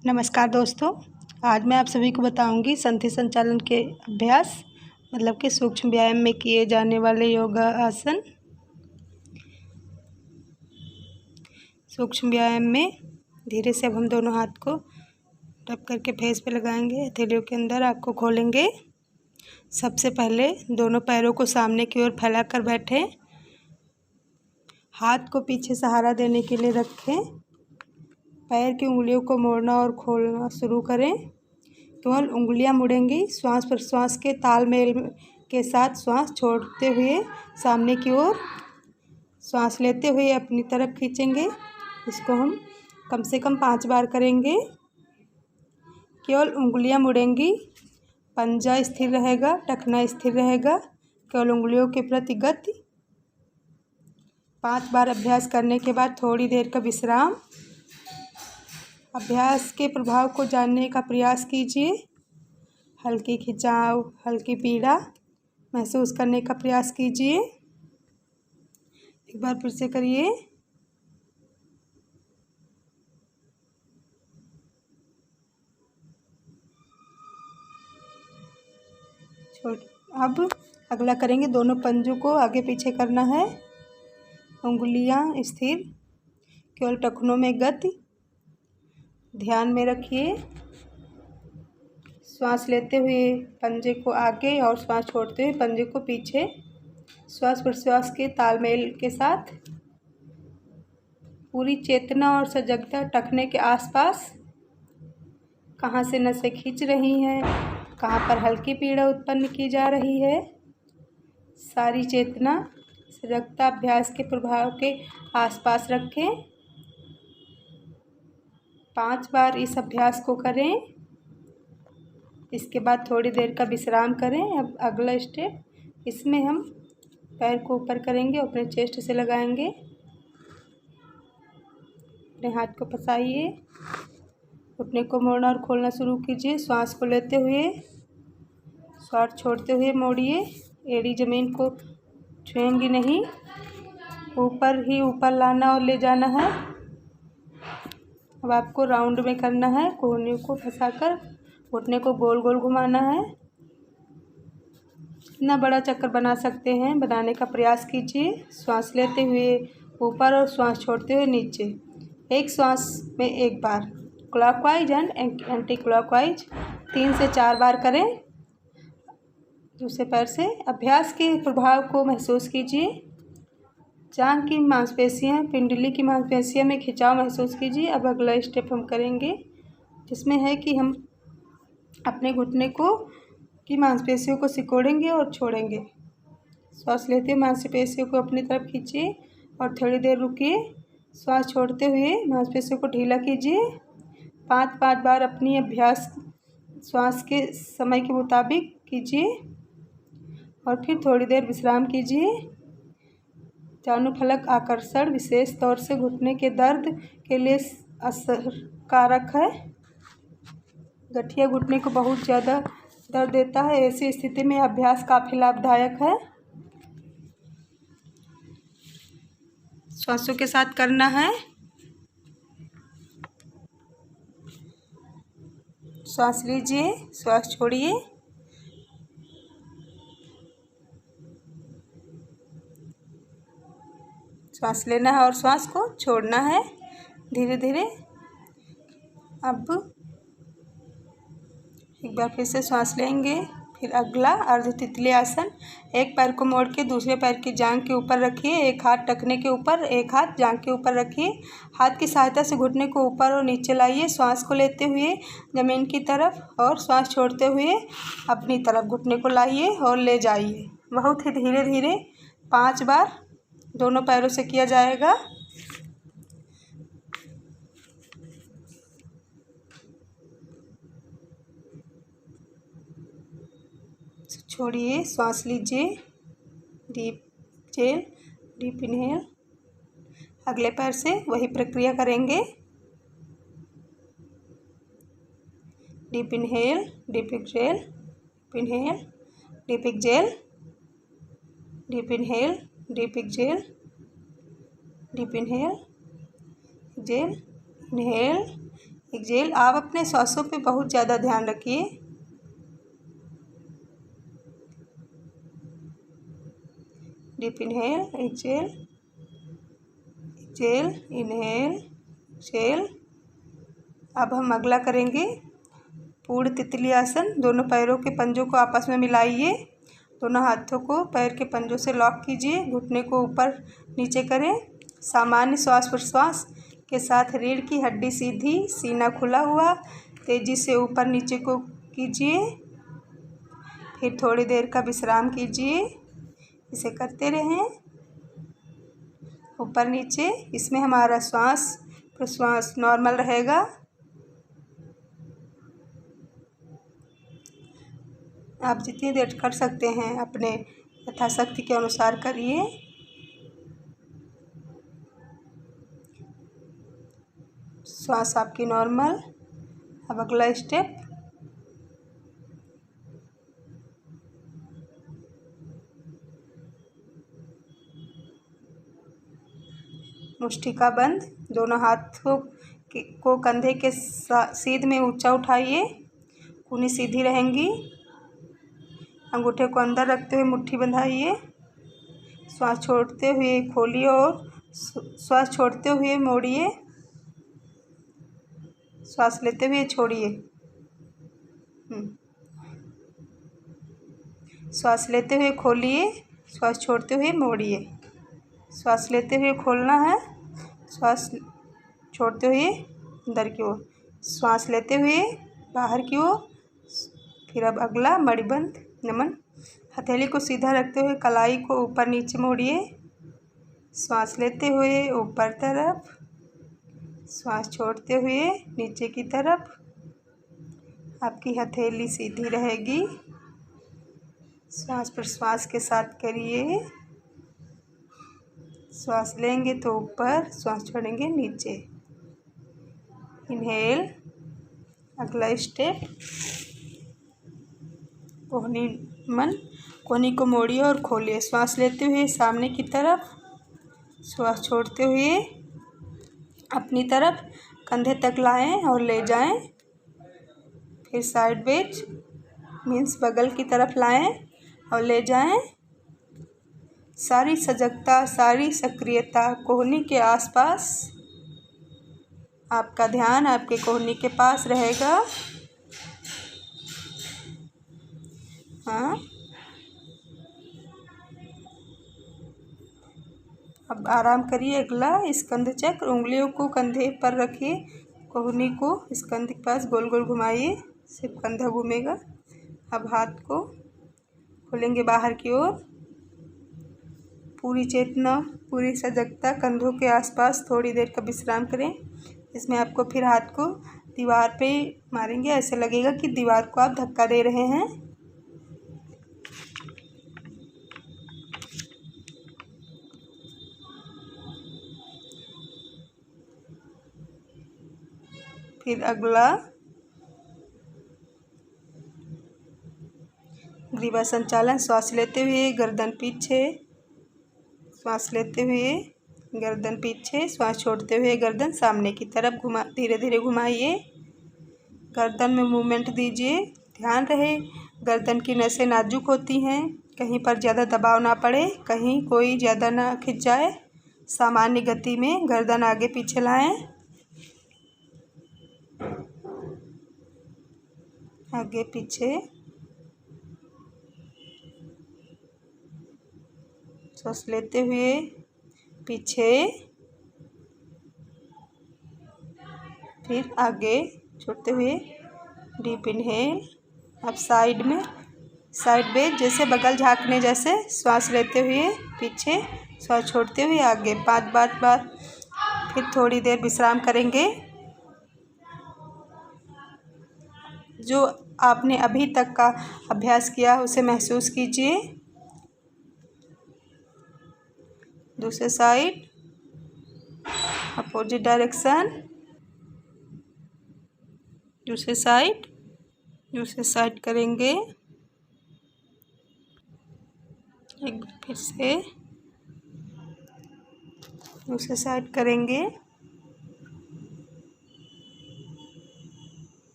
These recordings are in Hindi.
नमस्कार दोस्तों। आज मैं आप सभी को बताऊंगी संधि संचालन के अभ्यास मतलब कि सूक्ष्म व्यायाम में किए जाने वाले योगा आसन। सूक्ष्म व्यायाम में धीरे से अब हम दोनों हाथ को रब करके फेस पे लगाएंगे। हथेलियों के अंदर आँख को खोलेंगे। सबसे पहले दोनों पैरों को सामने की ओर फैलाकर बैठें। हाथ को पीछे सहारा देने के लिए रखें। पैर की उंगलियों को मोड़ना और खोलना शुरू करें। केवल उंगलियां मुड़ेंगी। श्वास प्रश्वास के तालमेल के साथ श्वास छोड़ते हुए सामने की ओर, श्वास लेते हुए अपनी तरफ खींचेंगे। इसको हम कम से कम 5 बार करेंगे। केवल उंगलियां मुड़ेंगी, पंजा स्थिर रहेगा, टखना स्थिर रहेगा। केवल उंगलियों के प्रति गति। 5 बार अभ्यास करने के बाद थोड़ी देर का विश्राम। अभ्यास के प्रभाव को जानने का प्रयास कीजिए। हल्की खिंचाव, हल्की पीड़ा महसूस करने का प्रयास कीजिए। एक बार फिर से करिए। अब अगला करेंगे। दोनों पंजों को आगे पीछे करना है। उंगलियां स्थिर, केवल टखनों में गति ध्यान में रखिए। श्वास लेते हुए पंजे को आगे और श्वास छोड़ते हुए पंजे को पीछे। श्वास प्रश्वास के तालमेल के साथ पूरी चेतना और सजगता टखने के आसपास। कहाँ से नसें खींच रही हैं, कहाँ पर हल्की पीड़ा उत्पन्न की जा रही है। सारी चेतना सजगता अभ्यास के प्रभाव के आसपास रखें। 5 बार इस अभ्यास को करें। इसके बाद थोड़ी देर का विश्राम करें। अब अगला स्टेप, इसमें हम पैर को ऊपर करेंगे, अपने चेस्ट से लगाएंगे। अपने हाथ को फंसाइए, घुटने को मोड़ना और खोलना शुरू कीजिए। श्वास को लेते हुए, श्वास छोड़ते हुए मोड़िए। एड़ी जमीन को छुएंगी नहीं, ऊपर ही ऊपर लाना और ले जाना है। अब आपको राउंड में करना है। कोहनियों को फंसाकर घुटने को गोल गोल घुमाना है। इतना बड़ा चक्कर बना सकते हैं, बनाने का प्रयास कीजिए। श्वास लेते हुए ऊपर और श्वास छोड़ते हुए नीचे। एक श्वास में एक बार क्लॉकवाइज एंड एंटी क्लॉकवाइज 3 से 4 बार करें। दूसरे पैर से अभ्यास के प्रभाव को महसूस कीजिए। जांघ की मांसपेशियां, पिंडली की मांसपेशियों में खिंचाव महसूस कीजिए। अब अगला स्टेप हम करेंगे, जिसमें है कि हम अपने घुटने को की मांसपेशियों को सिकोड़ेंगे और छोड़ेंगे। श्वास लेते हुए मांसपेशियों को अपनी तरफ खींचिए और थोड़ी देर रुकिए। श्वास छोड़ते हुए मांसपेशियों को ढीला कीजिए। 5 बार अपनी अभ्यास श्वास के समय के मुताबिक कीजिए और फिर थोड़ी देर विश्राम कीजिए। जानुफलक आकर्षण विशेष तौर से घुटने के दर्द के लिए असरकारक है। गठिया घुटने को बहुत ज़्यादा दर्द देता है। ऐसी स्थिति में अभ्यास काफ़ी लाभदायक है। श्वासों के साथ करना है। श्वास लीजिए, श्वास छोड़िए। श्वास लेना है और श्वास को छोड़ना है धीरे धीरे। अब एक बार फिर से श्वास लेंगे। फिर अगला अर्ध तितली आसन। एक पैर को मोड़ के दूसरे पैर की जांघ के ऊपर रखिए। एक हाथ टखने के ऊपर, एक हाथ जांघ के ऊपर रखिए। हाथ की सहायता से घुटने को ऊपर और नीचे लाइए। श्वास को लेते हुए जमीन की तरफ और श्वास छोड़ते हुए अपनी तरफ घुटने को लाइए और ले जाइए। बहुत ही धीरे धीरे 5 बार दोनों पैरों से किया जाएगा। छोड़िए, श्वास लीजिए। Deep inhale. अगले पैर से वही प्रक्रिया करेंगे। Deep inhale, deep exhale, inhale, deep exhale, deep inhale, deep exhale, deep inhale, exhale, inhale, exhale. आप अपने सांसों पे बहुत ज़्यादा ध्यान रखिए। Deep inhale, exhale, exhale, inhale, exhale. अब हम अगला करेंगे पूर्ण तितली आसन। दोनों पैरों के पंजों को आपस में मिलाइए। दोनों हाथों को पैर के पंजों से लॉक कीजिए। घुटने को ऊपर नीचे करें। सामान्य श्वास प्रश्वास के साथ रीढ़ की हड्डी सीधी, सीना खुला हुआ, तेजी से ऊपर नीचे को कीजिए। फिर थोड़ी देर का विश्राम कीजिए। इसे करते रहें ऊपर नीचे। इसमें हमारा श्वास प्रश्वास नॉर्मल रहेगा। आप जितनी देर कर सकते हैं अपने यथाशक्ति के अनुसार करिए। श्वास आपकी नॉर्मल। अब अगला स्टेप, मुष्टिका बंद। दोनों हाथों को कंधे के सीध में ऊंचा उठाइए। कूनी सीधी रहेंगी। अंगूठे को अंदर रखते हुए मुट्ठी बंधाइए। श्वास छोड़ते हुए खोलिए और श्वास छोड़ते हुए मोड़िए। श्वास लेते हुए छोड़िए। श्वास लेते हुए खोलिए। श्वास छोड़ते हुए मोड़िए। श्वास लेते हुए खोलना है, श्वास छोड़ते हुए अंदर की ओर, श्वास लेते हुए बाहर की ओर। फिर अब अगला मणिबंध नमन। हथेली को सीधा रखते हुए कलाई को ऊपर नीचे मोड़िए। श्वास लेते हुए ऊपर तरफ, श्वास छोड़ते हुए नीचे की तरफ। आपकी हथेली सीधी रहेगी। श्वास प्रश्वास के साथ करिए। श्वास लेंगे तो ऊपर, श्वास छोड़ेंगे नीचे। इनहेल। अगला स्टेप, कोहनी मन। कोहनी को मोड़िए और खोलिए। श्वास लेते हुए सामने की तरफ, श्वास छोड़ते हुए अपनी तरफ कंधे तक लाएं और ले जाएं। फिर साइड बेच मीन्स बगल की तरफ लाएं और ले जाएं। सारी सजगता, सारी सक्रियता कोहनी के आसपास। आपका ध्यान आपके कोहनी के पास रहेगा। हाँ, अब आराम करिए। अगला स्कंध चक्र। उंगलियों को कंधे पर रखिए। कोहनी को स्कंध के पास गोल गोल घुमाइए। सिर्फ कंधा घूमेगा। अब हाथ को खोलेंगे बाहर की ओर। पूरी चेतना, पूरी सजगता कंधों के आसपास। थोड़ी देर का विश्राम करें। इसमें आपको फिर हाथ को दीवार पे मारेंगे। ऐसे लगेगा कि दीवार को आप धक्का दे रहे हैं। फिर अगला ग्रीवा संचालन। श्वास लेते हुए गर्दन पीछे, श्वास लेते हुए गर्दन पीछे, श्वास छोड़ते हुए गर्दन सामने की तरफ घुमा, धीरे धीरे घुमाइए। गर्दन में मूवमेंट दीजिए। ध्यान रहे गर्दन की नसें नाजुक होती हैं। कहीं पर ज़्यादा दबाव ना पड़े, कहीं कोई ज़्यादा ना खिंच जाए। सामान्य गति में गर्दन आगे पीछे लाएं। आगे पीछे। श्वास लेते हुए पीछे, फिर आगे छोड़ते हुए डीप इनहेल। अब साइड में, साइड बेच जैसे बगल झाँकने जैसे। श्वास लेते हुए पीछे, श्वास छोड़ते हुए आगे। 5 बार। फिर थोड़ी देर विश्राम करेंगे। जो आपने अभी तक का अभ्यास किया उसे महसूस कीजिए। दूसरे साइड, अपोजिट डायरेक्शन। दूसरे साइड करेंगे। एक बार फिर से दूसरे साइड करेंगे।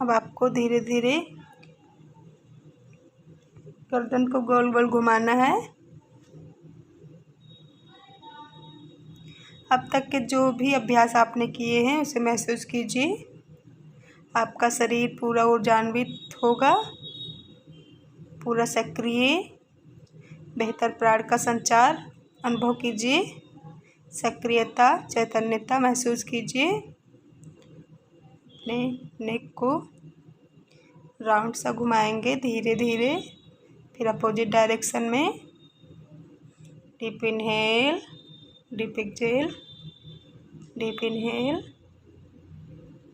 अब आपको धीरे धीरे गर्दन को गोल गोल घुमाना है। अब तक के जो भी अभ्यास आपने किए हैं उसे महसूस कीजिए। आपका शरीर पूरा ऊर्जान्वित होगा, पूरा सक्रिय। बेहतर प्राण का संचार अनुभव कीजिए। सक्रियता, चैतन्यता महसूस कीजिए। अपने नेक को राउंड सा घुमाएंगे धीरे धीरे, फिर अपोजिट डायरेक्शन में। Deep inhale, deep exhale, deep inhale,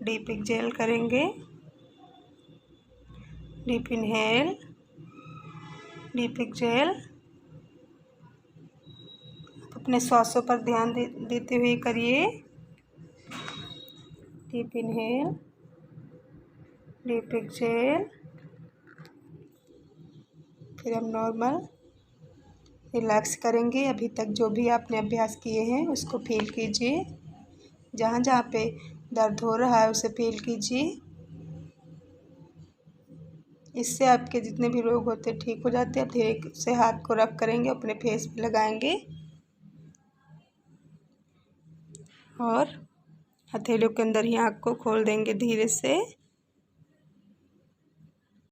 deep exhale करेंगे। Deep inhale, deep exhale. अपने श्वासों पर ध्यान देते हुए करिए। डीप इनहेल, डीप एक्सहेल, फिर हम नॉर्मल रिलैक्स करेंगे। अभी तक जो भी आपने अभ्यास किए हैं उसको फील कीजिए। जहाँ जहाँ पे दर्द हो रहा है उसे फील कीजिए। इससे आपके जितने भी रोग होते हैं ठीक हो जाते हैं। अब धीरे से हाथ को रब करेंगे, अपने फेस पे लगाएंगे और हथेलियों के अंदर ही आँख को खोल देंगे धीरे से।